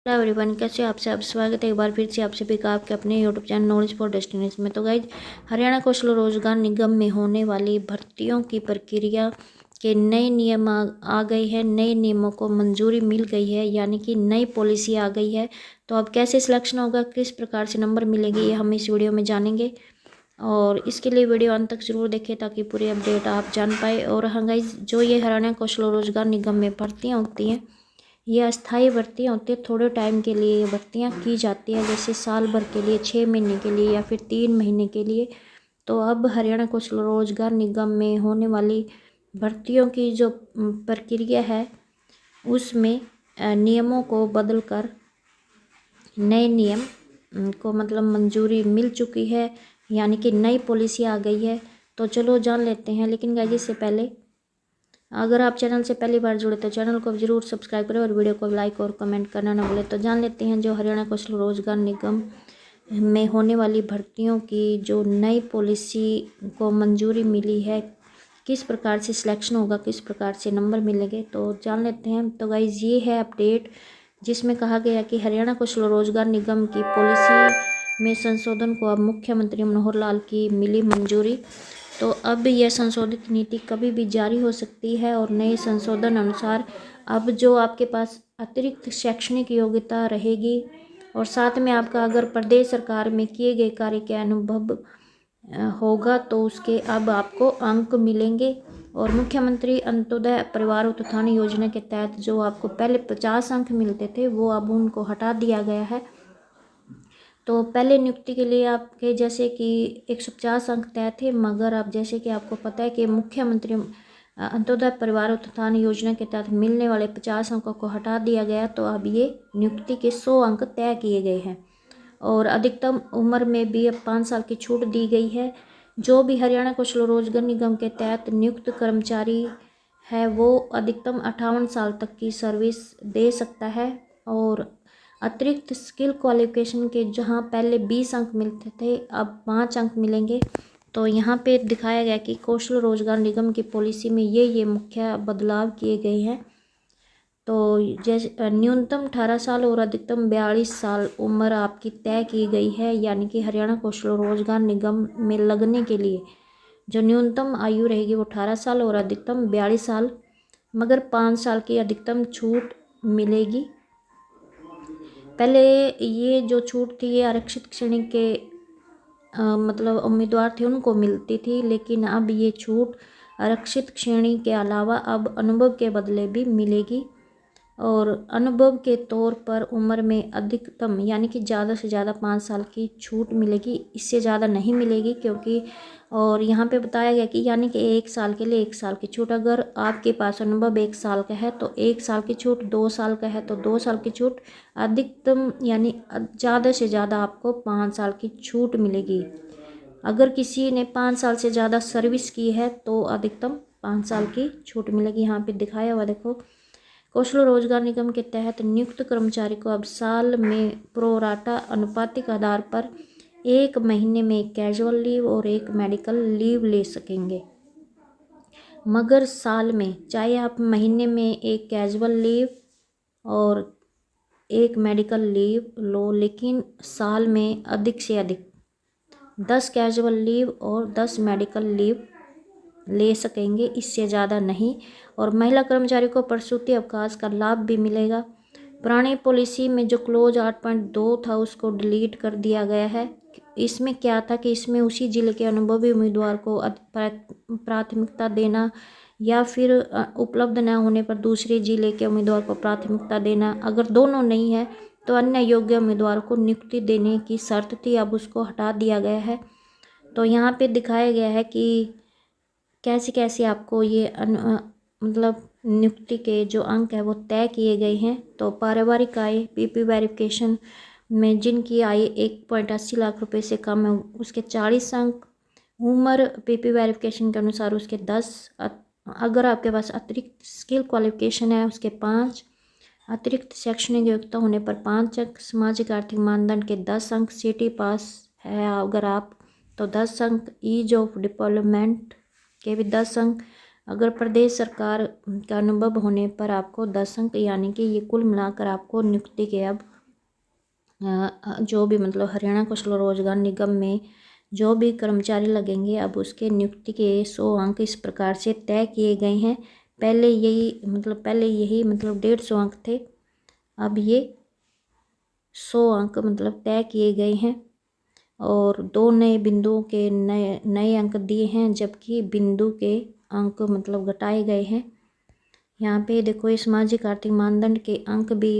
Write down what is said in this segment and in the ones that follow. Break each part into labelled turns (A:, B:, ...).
A: Hello everyone, कैसे हो आप स्वागत है एक बार फिर से आप सभी का आपके अपने YouTube channel knowledge for destination में। तो गाइज, हरियाणा कौशल रोजगार निगम में होने वाली भर्तियों की प्रक्रिया के नए नियम आ गए हैं। नए नियमों को मंजूरी मिल गई है, यानी कि नई पॉलिसी आ गई है। तो अब कैसे सिलेक्शन होगा, किस प्रकार से नंबर मिलेंगे, ये हम इस वीडियो में जानेंगे। और इसके लिए वीडियो अंत तक जरूर देखें ताकि पूरी अपडेट आप जान पाए। और हाँ गाइज, जो ये हरियाणा कौशल रोजगार निगम में भर्तियाँ होती हैं, ये अस्थायी भर्तियाँ होती है। थोड़े टाइम के लिए ये भर्तियाँ की जाती है, जैसे साल भर के लिए, 6 महीने के लिए या फिर 3 महीने के लिए। तो अब हरियाणा कौशल रोजगार निगम में होने वाली भर्तियों की जो प्रक्रिया है, उसमें नियमों को बदलकर नए नियम को मतलब मंजूरी मिल चुकी है, यानी कि नई पॉलिसी आ गई है। तो चलो जान लेते हैं। लेकिन गाइस, इससे पहले अगर आप चैनल से पहली बार जुड़े तो चैनल को जरूर सब्सक्राइब करें और वीडियो को लाइक और कमेंट करना ना भूलें। तो जान लेते हैं जो हरियाणा कौशल रोजगार निगम में होने वाली भर्तियों की जो नई पॉलिसी को मंजूरी मिली है, किस प्रकार से सिलेक्शन होगा, किस प्रकार से नंबर मिलेंगे, तो जान लेते हैं। तो गाइज, ये है अपडेट जिसमें कहा गया कि हरियाणा कौशल रोजगार निगम की पॉलिसी में संशोधन को अब मुख्यमंत्री मनोहर लाल की मिली मंजूरी। तो अब यह संशोधित नीति कभी भी जारी हो सकती है और नए संशोधन अनुसार अब जो आपके पास अतिरिक्त शैक्षणिक योग्यता रहेगी और साथ में आपका अगर प्रदेश सरकार में किए गए कार्य के अनुभव होगा तो उसके अब आपको अंक मिलेंगे। और मुख्यमंत्री अंत्योदय परिवार उत्थान योजना के तहत जो आपको पहले 50 अंक मिलते थे, वो अब उनको हटा दिया गया है। तो पहले नियुक्ति के लिए आपके जैसे कि 150 अंक तय थे, मगर अब जैसे कि आपको पता है कि मुख्यमंत्री अंत्योदय परिवार उत्थान योजना के तहत मिलने वाले 50 अंकों को हटा दिया गया। तो अब ये नियुक्ति के 100 अंक तय किए गए हैं। और अधिकतम उम्र में भी अब 5 साल की छूट दी गई है। जो भी हरियाणा कौशल रोजगार निगम के तहत नियुक्त कर्मचारी है, वो अधिकतम 58 साल तक की सर्विस दे सकता है। और अतिरिक्त स्किल क्वालिफिकेशन के जहां पहले 20 अंक मिलते थे, अब 5 अंक मिलेंगे। तो यहाँ पे दिखाया गया कि कौशल रोजगार निगम की पॉलिसी में ये मुख्य बदलाव किए गए हैं। तो जैसे न्यूनतम 18 साल और अधिकतम 42 साल उम्र आपकी तय की गई है, यानी कि हरियाणा कौशल रोजगार निगम में लगने के लिए जो न्यूनतम आयु रहेगी वो 18 साल और अधिकतम 42 साल, मगर 5 साल की अधिकतम छूट मिलेगी। पहले ये जो छूट थी ये आरक्षित श्रेणी के मतलब उम्मीदवार थे उनको मिलती थी, लेकिन अब ये छूट आरक्षित श्रेणी के अलावा अब अनुभव के बदले भी मिलेगी। और अनुभव के तौर पर उम्र में अधिकतम यानी कि ज़्यादा से ज़्यादा 5 साल की छूट मिलेगी, इससे ज़्यादा नहीं मिलेगी। क्योंकि और यहाँ पे बताया गया कि यानी कि 1 साल के लिए 1 साल की छूट, अगर आपके पास अनुभव 1 साल का है तो 1 साल की छूट, 2 साल का है तो 2 साल की छूट, अधिकतम यानी ज़्यादा से ज़्यादा आपको 5 साल की छूट मिलेगी। अगर किसी ने 5 साल से ज़्यादा सर्विस की है तो अधिकतम 5 साल की छूट मिलेगी। यहाँ पे दिखाया हुआ देखो, कौशल रोजगार निगम के तहत नियुक्त कर्मचारी को अब साल में प्रोराटा अनुपातिक आधार पर 1 महीने में कैजुअल लीव और 1 मेडिकल लीव ले सकेंगे। मगर साल में चाहे आप महीने में 1 कैजुअल लीव और 1 मेडिकल लीव लो, लेकिन साल में अधिक से अधिक 10 कैजुअल लीव और 10 मेडिकल लीव ले सकेंगे, इससे ज़्यादा नहीं। और महिला कर्मचारी को प्रसूति अवकाश का लाभ भी मिलेगा। पुरानी पॉलिसी में जो क्लोज 8.2 था उसको डिलीट कर दिया गया है। इसमें क्या था कि इसमें उसी जिले के अनुभवी उम्मीदवार को प्राथमिकता देना या फिर उपलब्ध न होने पर दूसरे जिले के उम्मीदवार को प्राथमिकता देना, अगर दोनों नहीं है तो अन्य योग्य उम्मीदवार को नियुक्ति देने की शर्त थी, अब उसको हटा दिया गया है। तो यहाँ पे दिखाया गया है कि कैसे कैसे आपको ये मतलब नियुक्ति के जो अंक है वो तय किए गए हैं। तो पारिवारिक आय पीपी वेरिफिकेशन में जिनकी आय 1.80 लाख रुपए से कम है उसके 40 अंक, उम्र पीपी वेरिफिकेशन के अनुसार उसके 10, अगर आपके पास अतिरिक्त स्किल क्वालिफिकेशन है उसके 5, अतिरिक्त शैक्षणिक योग्यता होने पर 5 अंक, सामाजिक आर्थिक मानदंड के 10 अंक, सिटी पास है अगर आप तो 10 अंक, ईज ऑफ डेवलपमेंट के भी 10 अंक, अगर प्रदेश सरकार का अनुभव होने पर आपको 10 अंक, यानी कि ये कुल मिलाकर आपको नियुक्ति के अब जो भी मतलब हरियाणा कौशल रोजगार निगम में जो भी कर्मचारी लगेंगे, अब उसके नियुक्ति के 100 अंक इस प्रकार से तय किए गए हैं। पहले यही मतलब 150 अंक थे, अब ये 100 अंक मतलब तय किए गए हैं। और 2 नए बिंदुओं के नए अंक दिए हैं, जबकि बिंदु के अंक मतलब घटाए गए हैं। यहाँ पे देखो ये सामाजिक आर्थिक मानदंड के अंक भी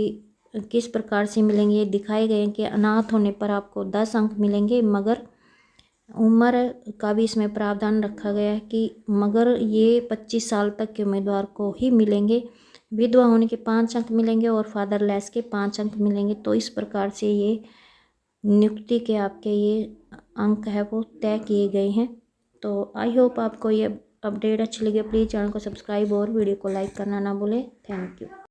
A: किस प्रकार से मिलेंगे ये दिखाए गए हैं कि अनाथ होने पर आपको 10 अंक मिलेंगे, मगर उम्र का भी इसमें प्रावधान रखा गया है कि मगर ये 25 साल तक के उम्मीदवार को ही मिलेंगे। विधवा होने के 5 अंक मिलेंगे और फादरलेस के 5 अंक मिलेंगे। तो इस प्रकार से ये नियुक्ति के आपके ये अंक है वो तय किए गए हैं। तो आई होप आपको ये अपडेट अच्छी लगी। प्लीज़ चैनल को सब्सक्राइब और वीडियो को लाइक करना ना भूलें। Thank you.